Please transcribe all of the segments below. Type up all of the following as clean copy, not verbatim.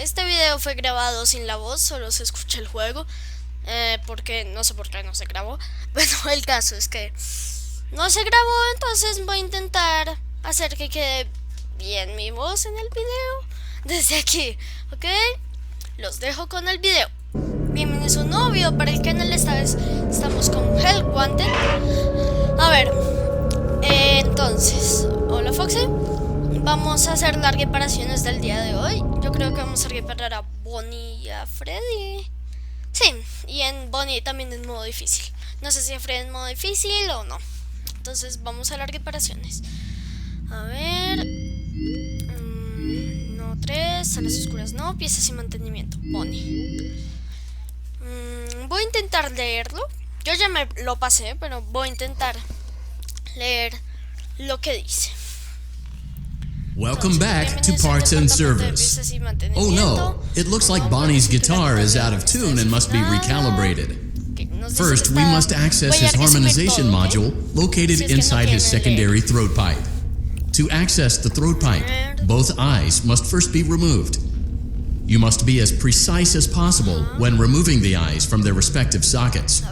este video fue grabado sin la voz, solo se escucha el juego. Porque no sé por qué no se grabó. Bueno, el caso es que no se grabó, entonces voy a intentar hacer que quede bien mi voz en el video desde aquí, ¿ok? Los dejo con el video. Bienvenidos a un nuevo video para el canal. Esta vez estamos con Help Wanted. A ver, entonces, hola Foxy. Vamos a hacer las reparaciones del día de hoy. Yo creo que vamos a reparar a Bonnie y a Freddy. Sí, y en Bonnie también en modo difícil. No sé si a Freddy en modo difícil o no. Entonces vamos a las reparaciones. A ver, no, 3, salas oscuras no, piezas y mantenimiento, Bonnie. Voy a intentar leerlo. Yo ya me lo pasé, pero voy a intentar leer lo que dice. Welcome back to Parts and Service. Oh no, it looks like Bonnie's guitar is out of tune and must be recalibrated. First, we must access his harmonization module located inside his secondary throat pipe. To access the throat pipe, both eyes must first be removed. You must be as precise as possible when removing the eyes from their respective sockets.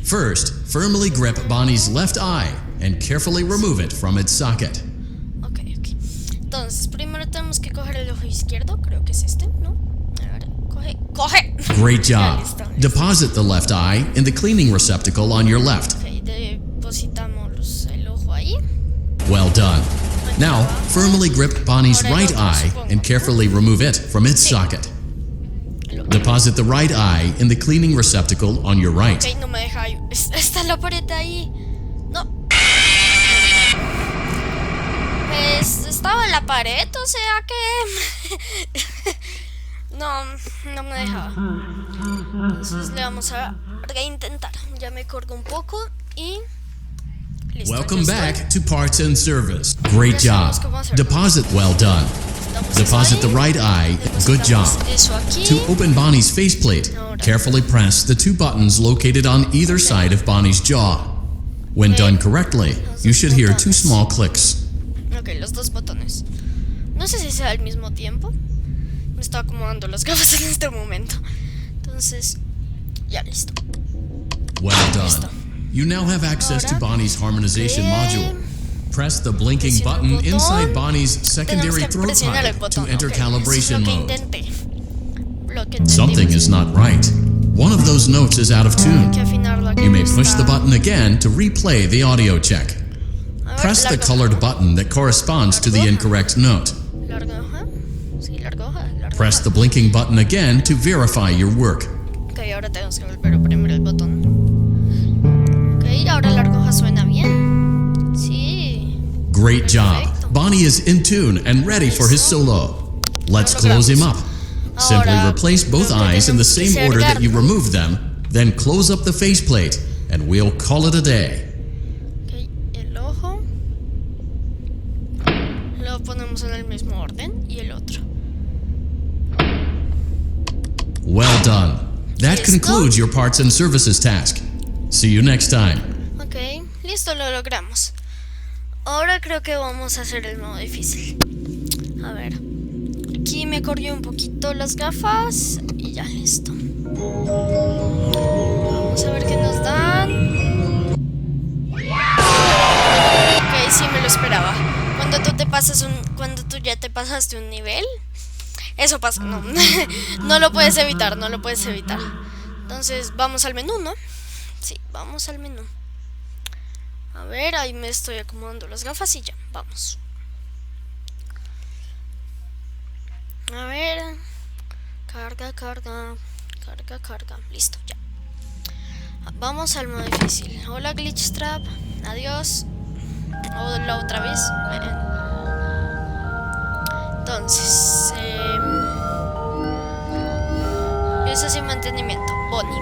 First, firmly grip Bonnie's left eye and carefully remove it from its socket. Entonces, primero tenemos que coger el ojo izquierdo, creo que es este, ¿no? A ver, coge. Great job. Deposit the left eye in the cleaning receptacle on your left. Ok, depositamos el ojo ahí. Well done. Now, firmly grip Bonnie's right eye and carefully remove it from its socket. Deposit the right eye in the cleaning receptacle on your right. Ok, no me deja ahí. Está la pared ahí. No. Pues estaba en la pared, o sea que no me dejaba. Entonces le vamos a reintentar. Ya me colgo un poco y listo. Welcome back to Parts and Service. Great job. Deposit well done. Deposit the right eye. Good job. To open Bonnie's faceplate, carefully press the two buttons located on either side of Bonnie's jaw. When done correctly, you should hear two small clicks. Ok, los dos botones. No sé si sea al mismo tiempo. Me estaba acomodando las gafas en este momento. Entonces, ya listo. Well done. You now have access to Bonnie's harmonization module. Press the blinking button inside Bonnie's secondary throat pipe to enter calibration mode. Something is not right. One of those notes is out of tune. You may push the button again to replay the audio check. Press the colored button that corresponds to the incorrect note. Press the blinking button again to verify your work. Ok, ahora tenemos que volver a oprimir el botón. Ok, ahora la argolla suena bien. Sí. Great job. Bonnie is in tune and ready for his solo. Let's close him up. Simply replace both eyes in the same order that you removed them, then close up the faceplate, and we'll call it a day. Ponemos en el mismo orden y el otro. Well done. That concludes your parts and services task. See you next time. Ok, listo, lo logramos. Ahora creo que vamos a hacer el modo difícil. A ver, aquí me corrió un poquito las gafas y ya listo. Vamos a ver qué nos dan. Ok, sí me lo esperaba. Cuando tú ya te pasaste un nivel, eso pasa, no. No lo puedes evitar, no lo puedes evitar. Entonces vamos al menú, ¿no? Sí, vamos al menú. A ver, ahí me estoy acomodando las gafas y ya, vamos. A ver, carga, listo, ya. Vamos al modo difícil. Hola Glitch Trap, adiós. La otra vez. Entonces, piezas y mantenimiento, Bonnie.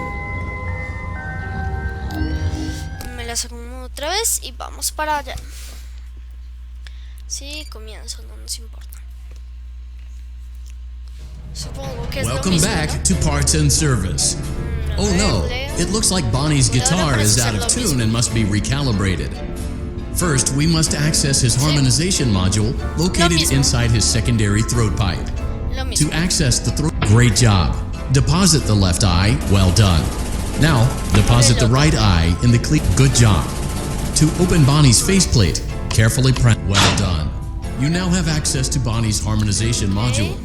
Me las acomodo otra vez y vamos para allá. Sí, comienzo, no nos importa. Supongo que es lo mismo, back to Parts and Service. Oh no, it looks like Bonnie's guitar is out of tune and must be recalibrated. First, we must access his harmonization module located inside his secondary throat pipe. To access the throat... Great job. Deposit the left eye. Well done. Now, deposit the right eye in the cleat. Good job. To open Bonnie's faceplate, carefully press. Well done. You now have access to Bonnie's harmonization module.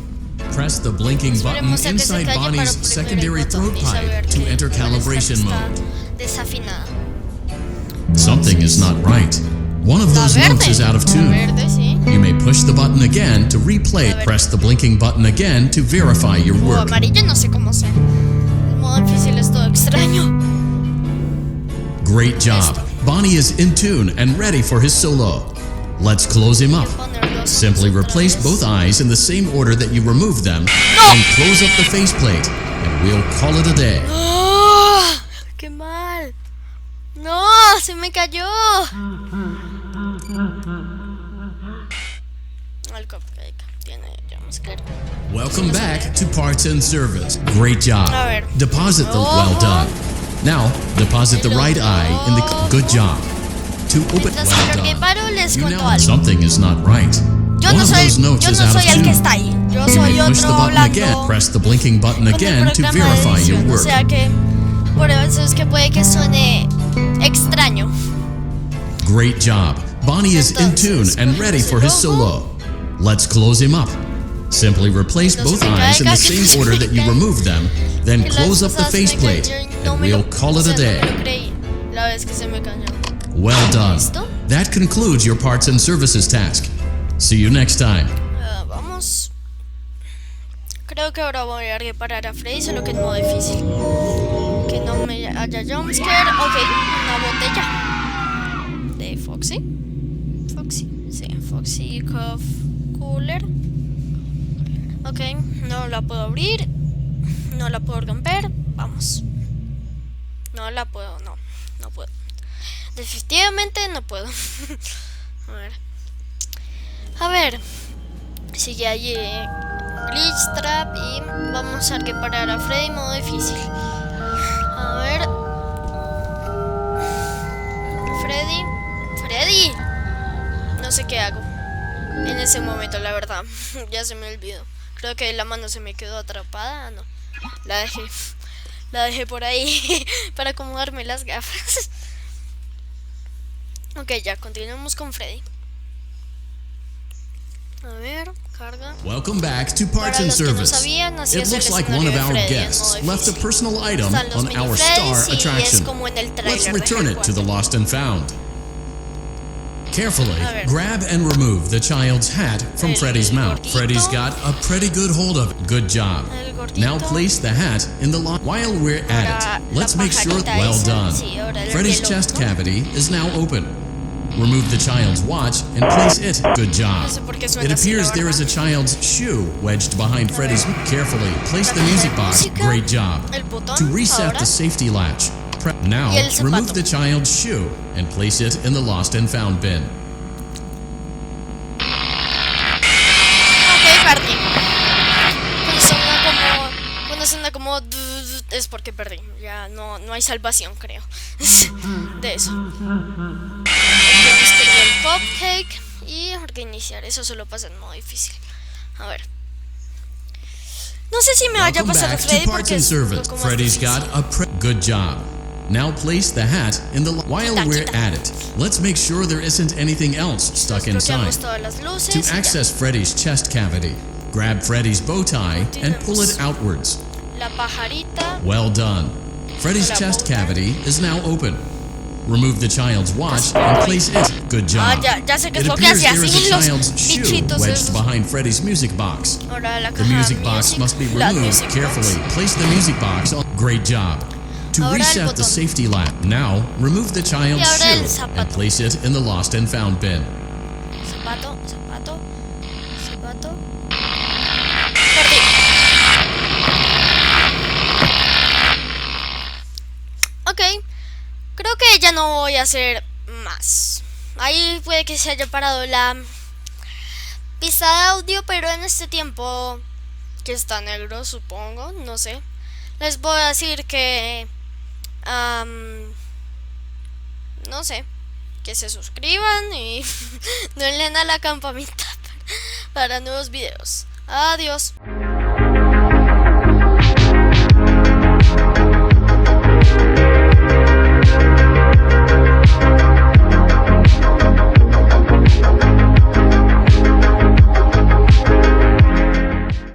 Press the blinking button inside Bonnie's secondary throat pipe to enter calibration mode. Desafinada. Something is not right. One of those notes is out of tune. You may push the button again to replay. Press the blinking button again to verify your work. Amarillo no sé cómo sea. El modo difícil es todo extraño. Great job. Bonnie is in tune and ready for his solo. Let's close him up. Simply replace both eyes in the same order that you removed them and close up the faceplate, and we'll call it a day. ¡Oh! ¡Qué mal! ¡No! ¡Se me cayó! El cupcake tiene jumpscare. Welcome back to Parts and Service. Great job. Deposit the well done. Now, deposit the right eye in the good job. To open well done. You now something is not right. One of those notes is out of tune. You may push the button again. Press the blinking button again to verify your work. O sea que por eso es que puede que suene extraño. Great job. Bonnie is in tune and ready for his solo. Let's close him up. Simply replace both eyes in the same order that you removed them, then close up the faceplate, and we'll call it a day. Well done. That concludes your Parts and Services task. See you next time. Vamos. Creo que ahora voy a reparar a Freddy, solo que es modo difícil. Que no me haya jumpscare. Ok, una botella de Foxy. Sí, Foxy Cough Cooler. Ok, no la puedo abrir. No la puedo romper. Vamos. No la puedo, no puedo. Definitivamente no puedo. A ver. Sigue allí Glitch Trap y vamos a reparar a Freddy modo difícil. A ver. Freddy. No sé qué hago en ese momento, la verdad. Ya se me olvidó. Creo que la mano se me quedó atrapada. No, la dejé por ahí para acomodarme las gafas. Ok, ya continuamos con Freddy. A ver, carga. Welcome back to Parts and Service. It looks like one of our guests left a personal item on our star attraction. Let's return it to the Lost and Found. Carefully, grab and remove the child's hat from Freddy's mouth. Freddy's got a pretty good hold of it. Good job. Now place the hat in the lock. While we're at it, let's make sure well done. Freddy's chest cavity is now open. Remove the child's watch and place it. Good job. It appears there is a child's shoe wedged behind Freddy's. Carefully, place the music box. Great job. To reset the safety latch, now remove the child's shoe and place it in the Lost and Found bin. Ok, perdí. Cuando suena como es porque perdí. Ya no hay salvación, creo. De eso. El cupcake y reiniciar. Eso solo pasa en modo difícil. A ver. No sé si me vaya a pasar a Freddy porque es como Freddy's got a good job. Now place the hat in the while we're at it. Let's make sure there isn't anything else stuck inside. To access Freddy's chest cavity, grab Freddy's bow tie and pull it outwards. La pajarita. Well done. Freddy's chest cavity is now open. Remove the child's watch and place it. Good job. It appears there is a child's shoe wedged behind Freddy's music box. The music box must be removed carefully. Place the music box on. Great job. To reset the safety latch, now remove the child's shoe and place it in the Lost and Found bin. Zapato. Ok, creo que ya no voy a hacer más. Ahí puede que se haya parado la pista de audio, pero en este tiempo que está negro, supongo, no sé, les voy a decir que no sé, que se suscriban y denle a la campanita para nuevos videos. Adiós.